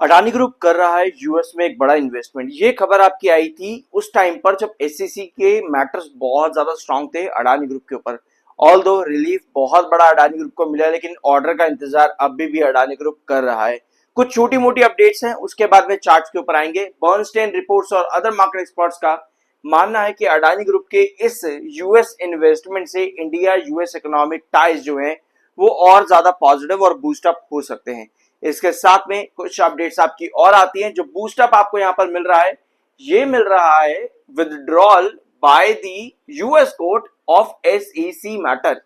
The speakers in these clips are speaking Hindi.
अडानी ग्रुप कर रहा है यूएस में एक बड़ा इन्वेस्टमेंट। ये खबर आपकी आई थी उस टाइम पर जब एसईसी के मैटर्स बहुत ज्यादा स्ट्रांग थे अडानी ग्रुप के ऊपर। ऑल दो रिलीफ बहुत बड़ा अडानी ग्रुप को मिला, लेकिन ऑर्डर का इंतजार अभी भी अडानी ग्रुप कर रहा है। कुछ छोटी मोटी अपडेट्स हैं, उसके बाद में चार्ट्स के ऊपर आएंगे। बर्नस्टेन रिपोर्ट्स और अदर मार्केट एक्सपर्ट्स का मानना है कि अडानी ग्रुप के इस यूएस इन्वेस्टमेंट से इंडिया यूएस इकोनॉमिक टाइज जो है वो और ज्यादा पॉजिटिव और बूस्टअप हो सकते हैं। इसके साथ में कुछ अपडेट्स आपकी और आती हैं। जो बूस्टअप आपको यहां पर मिल रहा है, ये मिल रहा है withdrawal by the US court of SEC matter.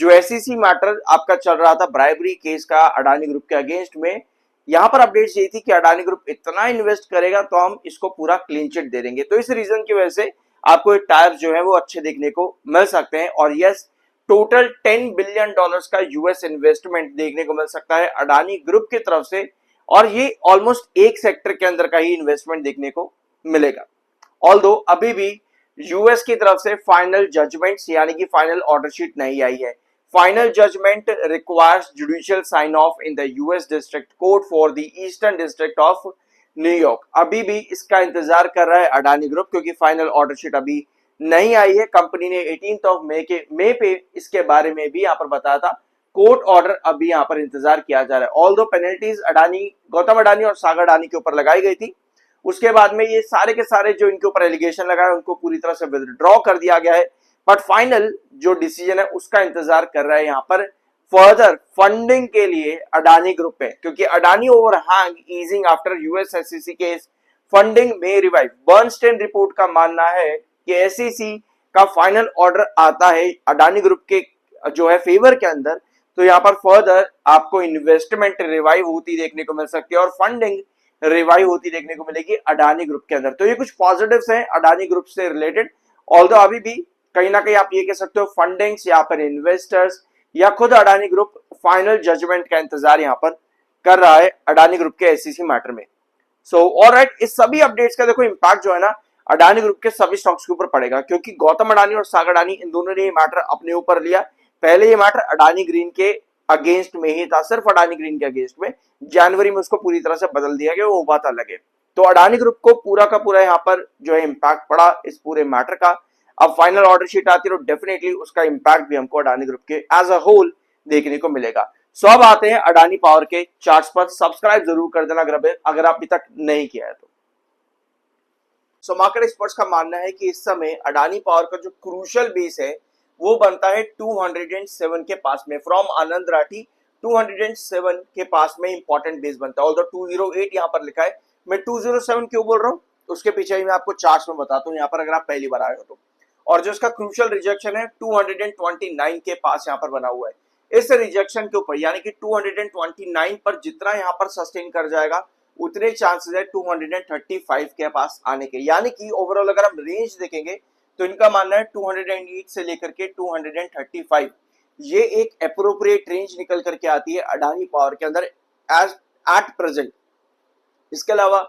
जो एसईसी मैटर आपका चल रहा था ब्राइबरी केस का अडानी ग्रुप के अगेंस्ट में, यहां पर अपडेट्स यही थी कि अडानी ग्रुप इतना इन्वेस्ट करेगा तो हम इसको पूरा क्लीन चिट दे देंगे। तो इस रीजन की वजह से आपको टायर जो है वो अच्छे देखने को मिल सकते हैं। और यस, टोटल $10 बिलियन का यूएस इन्वेस्टमेंट देखने को मिल सकता है अडानी ग्रुप की तरफ से। और ये ऑलमोस्ट एक सेक्टर के अंदर का ही इन्वेस्टमेंट देखने को मिलेगा। ऑल्दो अभी भी यूएस की तरफ से फाइनल जजमेंट्स यानी कि फाइनल ऑर्डर शीट नहीं आई है। Final judgement requires judicial sign of in the US district court for the eastern district of New York. अभी भी इसका इंतजार कर रहा है अडानी ग्रुप, क्योंकि फाइनल ऑर्डर शीट अभी नहीं आई है। कंपनी ने 18 मई पे इसके बारे में भी यहाँ पर बताया था। कोर्ट ऑर्डर अभी यहाँ पर इंतजार किया जा रहा है। ऑल दो पेनल्टीज अडानी, गौतम अडानी और सागर अडानी के ऊपर लगाई गई थी, उसके बाद में ये सारे के सारे जो इनके ऊपर एलिगेशन लगाए उनको पूरी तरह से विदड्रॉ कर दिया गया है। बट फाइनल जो डिसीजन है उसका इंतजार कर रहा है यहाँ पर फर्दर फंडिंग के लिए अडानी ग्रुप पे, क्योंकि Adani overhang easing after US SEC case funding में रिवाइव। बर्नस्टेन रिपोर्ट का मानना है कि एसईसी का फाइनल ऑर्डर आता है अडानी ग्रुप के जो है फेवर के अंदर, तो यहाँ पर फर्दर आपको इन्वेस्टमेंट रिवाइव होती देखने को मिल सकती है और फंडिंग रिवाइव होती देखने को मिलेगी अडानी ग्रुप के अंदर। तो ये कुछ पॉजिटिव्स हैं अडानी ग्रुप से रिलेटेड। ऑल्दो अभी भी कहीं ना कहीं आप ये कह सकते हो फंडिंग्स या फिर इन्वेस्टर्स या खुद अडानी ग्रुप फाइनल जजमेंट का इंतजार यहाँ पर कर रहा है अडानी ग्रुप के एसईसी मैटर में। सो ऑलराइट, इस सभी अपडेट्स का देखो इम्पैक्ट जो है ना अडानी ग्रुप के सभी स्टॉक्स के ऊपर पड़ेगा, क्योंकि गौतम अडानी और सागर अडानी इन दोनों ने ये मैटर अपने ऊपर लिया। पहले ये मैटर अडानी ग्रीन के अगेंस्ट में ही था, सिर्फ अडानी ग्रीन के अगेंस्ट में। जनवरी में उसको पूरी तरह से बदल दिया गया, वो बात अलग है। तो अडानी ग्रुप को पूरा का पूरा यहाँ पर जो है इम्पैक्ट पड़ा इस पूरे मैटर का। अब फाइनल ऑर्डर शीट आती है तो डेफिनेटली उसका इम्पैक्ट भी हमको अडानी ग्रुप के एज अ होल देखने को मिलेगा। सो अब आते हैं अडानी पावर के चार्ट्स पर। सब्सक्राइब जरूर कर देना अगर आप अभी तक नहीं किया है तो। सो मार्केट एक्सपर्ट्स का मानना है कि इस समय अडानी पावर का जो क्रूशियल बेस है वो बनता है 207 के पास में। फ्रॉम आनंद राठी 207 के पास में इंपॉर्टेंट बेस बनता है। ऑल्दो 208 यहाँ पर लिखा है, मैं 207 क्यों बोल रहा हूँ उसके पीछे ही मैं आपको चार्ट्स में बताता हूँ यहाँ पर, अगर आप पहली बार आए हो तो। और जो इसका क्रूशियल रिजेक्शन है 229 के पास यहाँ पर बना हुआ है। इस रिजेक्शन के ऊपर यानी कि 229 पर जितना यहाँ पर सस्टेन कर जाएगा उतने चांसेस है 235 के पास आने के। यानी कि ओवरऑल अगर हम रेंज देखेंगे तो इनका मानना है 208 से लेकर के 235, ये एक अप्रोप्रिएट रेंज निकल करके आती है अडानी पावर के अंदर एज एट प्रेजेंट। इसके अलावा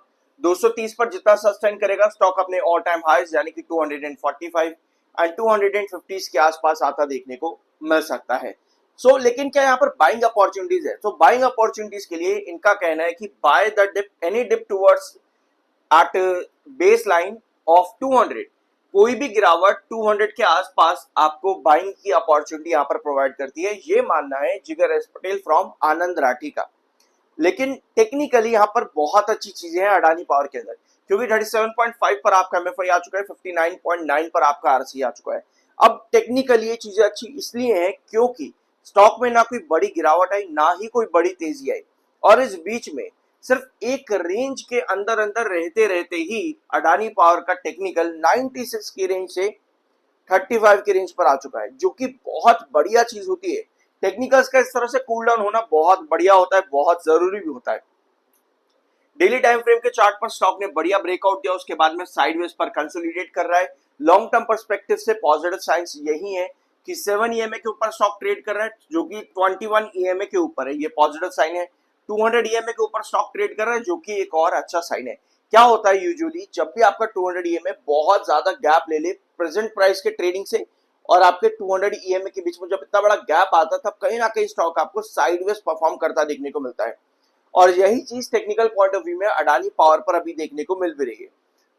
230 पर जितना सस्टेन करेगा स्टॉक अपने ऑल टाइम हाईज यानी कि 245 एंड 250 के आसपास आता देखने को मिल सकता है। लेकिन क्या यहाँ पर बाइंग अपॉर्चुनिटीज है? बाइंग अपॉर्चुनिटीज के लिए इनका कहना है कि buy the dip any dip towards at base line of 200, कोई भी गिरावट 200 के आसपास आपको बाइंग की अपॉर्चुनिटी यहाँ पर प्रोवाइड करती है। ये मानना है जिगर एस पटेल फ्रॉम आनंद राठी का। लेकिन टेक्निकली यहाँ पर बहुत अच्छी चीजें हैं अडानी पावर के अंदर, क्योंकि 37.5 पर आपका एमएफआई आ चुका है, 59.9 पर आपका आरसी आ चुका है। अब टेक्निकली ये चीजें अच्छी इसलिए हैं क्योंकि स्टॉक में ना कोई बड़ी गिरावट आई ना ही कोई बड़ी तेजी आई, और इस बीच में सिर्फ एक रेंज के अंदर अंदर रहते रहते ही अडानी पावर का टेक्निकल 96 की रेंज से 35 की रेंज पर आ चुका है, जो कि बहुत बढ़िया चीज होती है। टेक्निकल्स का इस तरह से कूल डाउन होना बहुत बढ़िया होता है, बहुत जरूरी भी होता है। डेली टाइम फ्रेम के चार्ट पर स्टॉक ने बढ़िया ब्रेकआउट दिया, उसके बाद में साइडवेज पर कंसोलिडेट कर रहा है। लॉन्ग टर्म पर्सपेक्टिव से पॉजिटिव साइंस यही है कि 7 ईएमए के ऊपर स्टॉक ट्रेड कर रहा है, जो कि 21 ईएमए के ऊपर है, ये पॉजिटिव साइन है। 200 ईएमए के ऊपर स्टॉक ट्रेड कर रहा है, जो कि एक और अच्छा साइन है। क्या होता है यूजुअली जब भी आपका 200 ईएमए बहुत ज्यादा गैप ले ले प्रेजेंट प्राइस के ट्रेडिंग से और आपके 200 ईएमए के बीच में जब इतना बड़ा गैप आता है, तब कहीं ना कहीं स्टॉक आपको साइडवेज परफॉर्म करता देखने को मिलता है। और यही चीज टेक्निकल पॉइंट ऑफ व्यू में अडानी पावर पर अभी देखने को मिल भी रही है।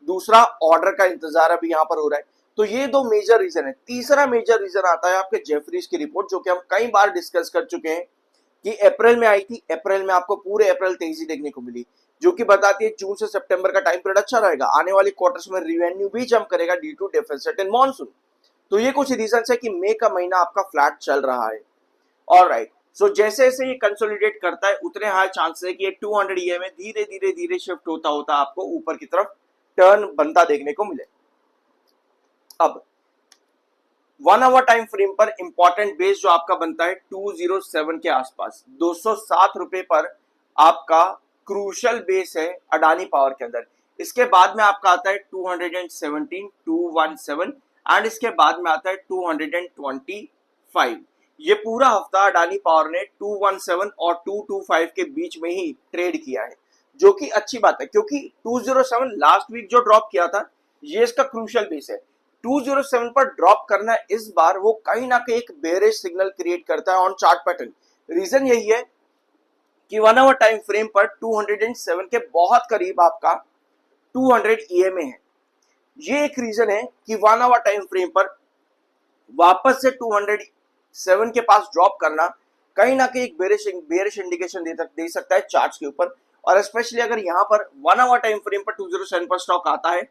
दूसरा, ऑर्डर का इंतजार अभी यहाँ पर हो रहा है। तो ये दो मेजर रीजन है। तीसरा मेजर रीजन आता है आपके जेफरीज की रिपोर्ट, जो कि हम कई बार डिस्कस कर चुके हैं कि अप्रैल में आई थी। अप्रैल में आपको पूरे अप्रैल तेजी देखने को मिली, जो कि बताती है जून से सितंबर का टाइम पीरियड अच्छा रहेगा, आने वाले क्वार्टर्स में रेवेन्यू भी जंप करेगा due to deficit in monsoon. तो ये कुछ रीजन है कि मई का महीना आपका फ्लैट चल रहा है। ऑलराइट, सो जैसे जैसे ये कंसोलिडेट करता है उतने हाई चांसेस है कि ये 200 EMA धीरे धीरे धीरे शिफ्ट होता होता आपको ऊपर की तरफ टर्न बनता देखने को मिले। अब 1 आवर टाइम फ्रेम पर इंपॉर्टेंट बेस जो आपका बनता है 207 के आसपास, 207 रुपए पर आपका क्रूशल बेस है अडानी पावर के अंदर। इसके बाद में आपका आता है 217, 217 एंड इसके बाद में आता है 225। ये पूरा हफ्ता अडानी पावर ने 217 और 225 के बीच में ही ट्रेड किया है, जो कि अच्छी बात है क्योंकि 207 लास्ट वीक जो ड्रॉप किया था ये इसका क्रूशल बेस है। 207 पर ड्रॉप करना इस बार वो कहीं ना कहीं एक बेरिश सिग्नल क्रिएट करता है ऑन चार्ट पैटर्न। रीजन यही है कि 1 आवर टाइम फ्रेम पर 207 के बहुत करीब आपका 200 EMA है। ये एक रीजन है कि 1 आवर टाइम फ्रेम पर वापस से 207 के पास ड्रॉप करना कहीं ना कहीं एक बेरिश इंडिकेशन दे सकता है चार्ट्स के ऊपर। और स्पेशली अगर यहाँ पर 1 आवर टाइम फ्रेम पर 207 पर स्टॉक आता है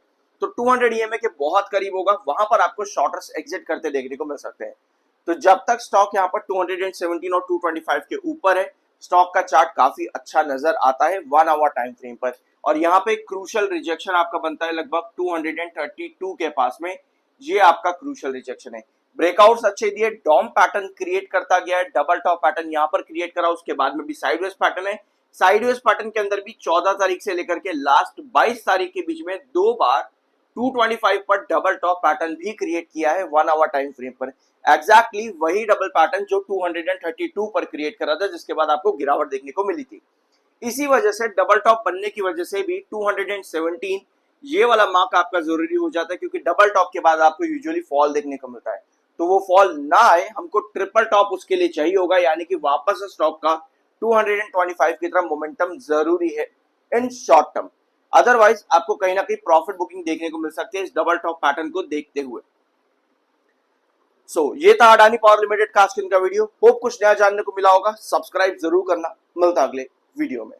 तो 200 EMA के बहुत करीब होगा, वहां पर आपको शॉर्टर्स एग्जिट करते देखने को मिल सकते हैं। तो जब तक स्टॉक यहाँ पर 217 और 225 के ऊपर है, स्टॉक का चार्ट काफी अच्छा नजर आता है 1 आवर टाइम फ्रेम पर। और यहाँ पे क्रूशल रिजेक्शन आपका बनता है लगभग 232 के पास में, ये आपका क्रूशल रिजेक्शन है। ब्रेकआउट्स अच्छे दिए, डॉम पैटर्न क्रिएट करता गया है, डबल टॉप पैटर्न यहाँ पर क्रिएट करा, उसके बाद में भी साइडवेज पैटर्न है। साइडवेज पैटर्न के अंदर भी 14 तारीख से लेकर के लास्ट 22 तारीख के बीच में 2 बार 225 पर डबल टॉप पैटर्न भी क्रिएट किया है 1 आवर टाइम फ्रेम पर। एग्जैक्टली वही डबल पैटर्न जो 232 पर क्रिएट करा था, जिसके बाद आपको गिरावट देखने को मिली थी। इसी वजह से डबल टॉप बनने की वजह से भी 217 ये वाला मार्क आपका जरूरी हो जाता है, क्योंकि डबल टॉप के बाद आपको यूजुअली फॉल देखने को मिलता है। तो वो फॉल ना आए, हमको ट्रिपल टॉप उसके लिए चाहिए होगा, यानी कि वापस स्टॉक का 225 की तरफ मोमेंटम जरूरी है इन शॉर्ट टर्म। अदरवाइज आपको कहीं ना कहीं प्रॉफिट बुकिंग देखने को मिल सकती है इस डबल टॉप पैटर्न को देखते हुए। ये था अडानी पावर लिमिटेड का आज का वीडियो। होप कुछ नया जानने को मिला होगा। सब्सक्राइब जरूर करना, मिलता अगले वीडियो में।